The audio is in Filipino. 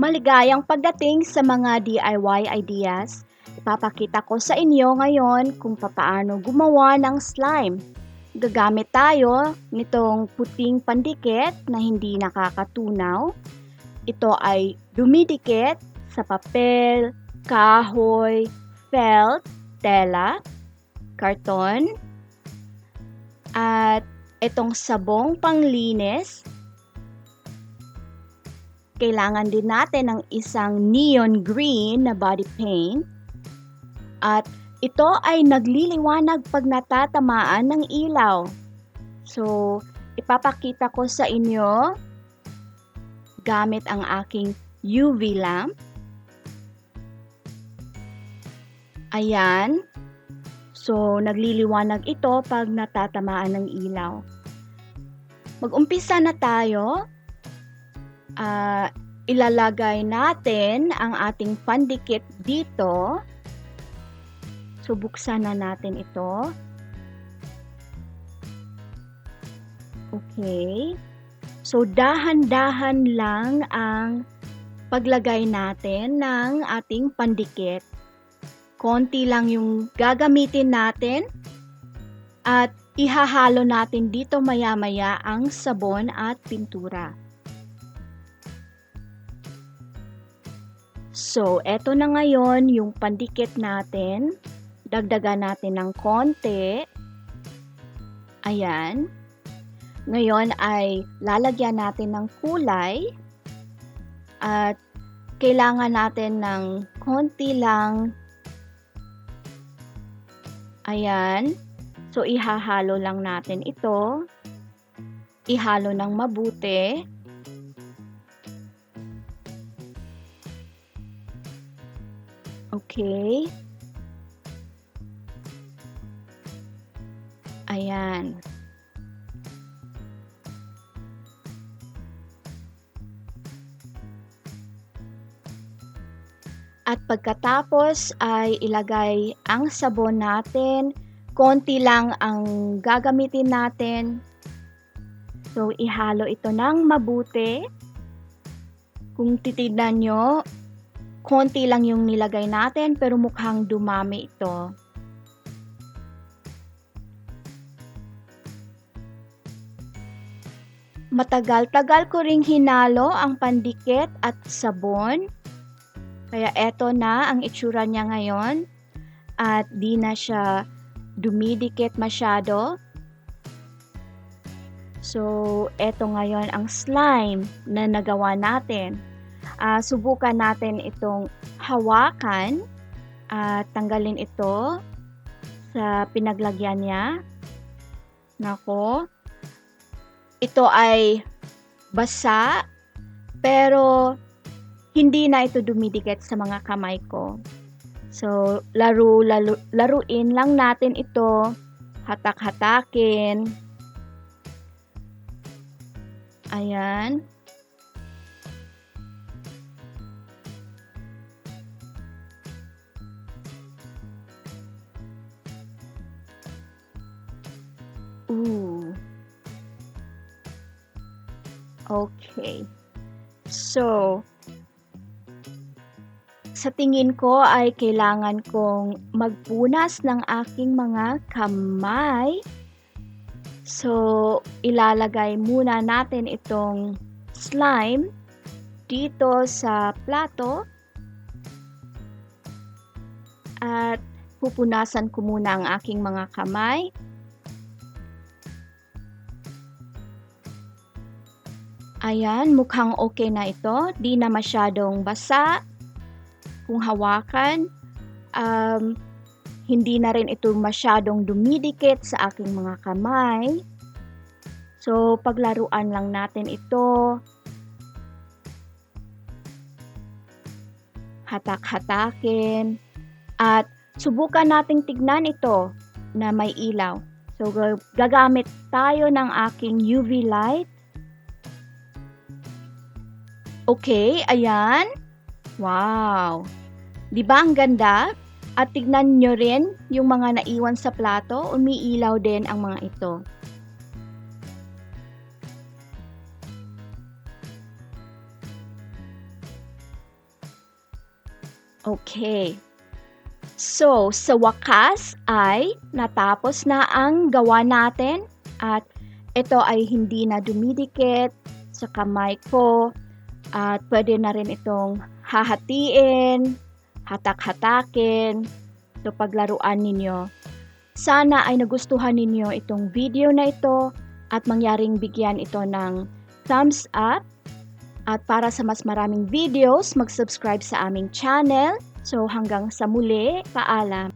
Maligayang pagdating sa mga DIY ideas. Ipapakita ko sa inyo ngayon kung papaano gumawa ng slime. Gagamit tayo nitong puting pandikit na hindi nakakatunaw. Ito ay dumidikit sa papel, kahoy, felt, tela, karton, at itong sabong panglinis. Kailangan din natin ng isang neon green na body paint. At ito ay nagliliwanag pag natatamaan ng ilaw. So, ipapakita ko sa inyo gamit ang aking UV lamp. Ayan. So, nagliliwanag ito pag natatamaan ng ilaw. Mag-umpisa na tayo. Ilalagay natin ang ating pandikit dito. So, buksan na natin ito. Okay. So, dahan-dahan lang ang paglagay natin ng ating pandikit. Konti lang yung gagamitin natin at ihahalo natin dito maya-maya ang sabon at pintura. So, eto na ngayon yung pandikit natin. Dagdagan natin ng konti. Ayan. Ngayon ay lalagyan natin ng kulay. At kailangan natin ng konti lang. Ayan. So, ihahalo lang natin ito. Ihalo ng mabuti. Okay. Ayan. At pagkatapos ay ilagay ang sabon natin. Konti lang ang gagamitin natin. So, ihalo ito ng mabuti. Kung titignan nyo, konti lang yung nilagay natin pero mukhang dumami ito. Matagal-tagal ko ring hinalo ang pandikit at sabon. Kaya eto na ang itsura niya ngayon. At di na siya dumidikit masyado. So, eto ngayon ang slime na nagawa natin. Subukan natin itong hawakan at tanggalin ito sa pinaglagyan niya. Nako. Ito ay basa, pero hindi na ito dumidikit sa mga kamay ko. So, laruin lang natin ito. Hatak-hatakin. Ayan. Ooh. Okay. So, sa tingin ko ay kailangan kong magpunas ng aking mga kamay. So, ilalagay muna natin itong slime dito sa plato. At pupunasan ko muna ang aking mga kamay. Ayan, mukhang okay na ito. Di na masyadong basa. Kung hawakan, hindi na rin ito masyadong dumidikit sa aking mga kamay. So, paglaruan lang natin ito. Hatak-hatakin. At subukan nating tignan ito na may ilaw. So, gagamit tayo ng aking UV light. Okay, ayan. Wow! Di ba ang ganda? At tignan nyo rin yung mga naiwan sa plato, umiilaw din ang mga ito. Okay. So, sa wakas ay natapos na ang gawa natin at ito ay hindi na dumidikit sa kamay ko at pwede na rin itong hahatiin, hatak-hatakin, so paglaruan ninyo. Sana ay nagustuhan ninyo itong video na ito at mangyaring bigyan ito ng thumbs up. At para sa mas maraming videos, mag-subscribe sa aming channel. So hanggang sa muli, paalam!